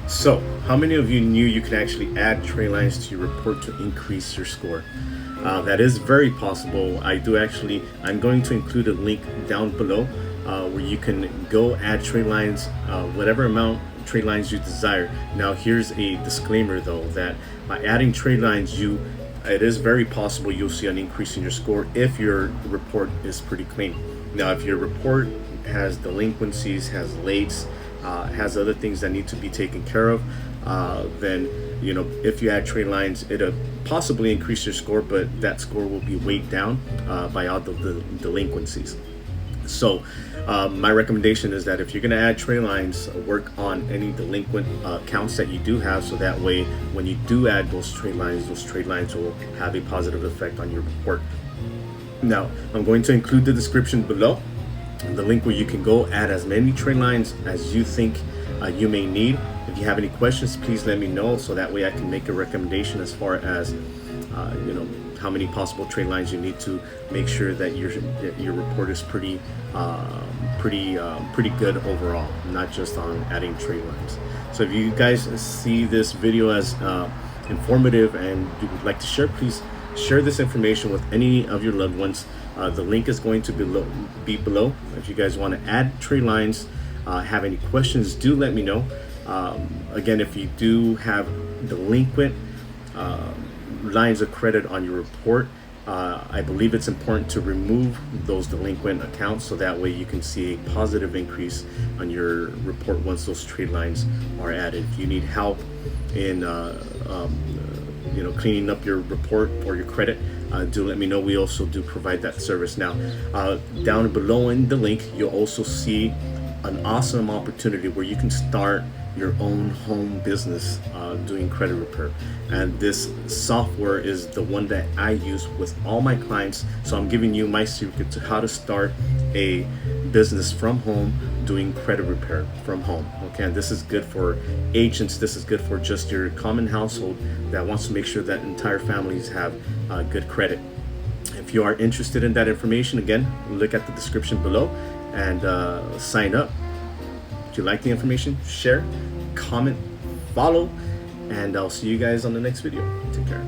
So, how many of you knew you can actually add trade lines to your report to increase your score? That is very possible. I'm going to include a link down below where you can go add trade lines, whatever amount trade lines you desire. Now, here's a disclaimer though, that by adding trade lines, it is very possible you'll see an increase in your score if your report is pretty clean. Now, if your report has delinquencies, has lates, has other things that need to be taken care of, then if you add trade lines, it'll possibly increase your score, but that score will be weighed down by all the delinquencies. So my recommendation is that if you're going to add trade lines, work on any delinquent accounts that you do have, so that way when you do add those trade lines will have a positive effect on your report. Now, I'm going to include the description below, the link where you can go add as many trade lines as you think you may need. If you have any questions, please let me know, so that way I can make a recommendation as far as how many possible trade lines you need to make sure that your report is pretty good overall, not just on adding trade lines. So if you guys see this video as informative and you would like to share, please share this information with any of your loved ones. The link is going to be below. If you guys want to add trade lines, have any questions, do let me know. Again, if you do have delinquent lines of credit on your report, I believe it's important to remove those delinquent accounts, so that way you can see a positive increase on your report once those trade lines are added. If you need help in cleaning up your report or your credit, do let me know. We also do provide that service. Now, down below in the link, you'll also see an awesome opportunity where you can start your own home business doing credit repair, and this software is the one that I use with all my clients. So I'm giving you my secret to how to start a business from home doing credit repair from home. Okay, and this is good for agents, this is good for just your common household that wants to make sure that entire families have good credit. If you are interested in that information, again, look at the description below and sign up. If you like the information, share, comment, follow, and I'll see you guys on the next video. Take care.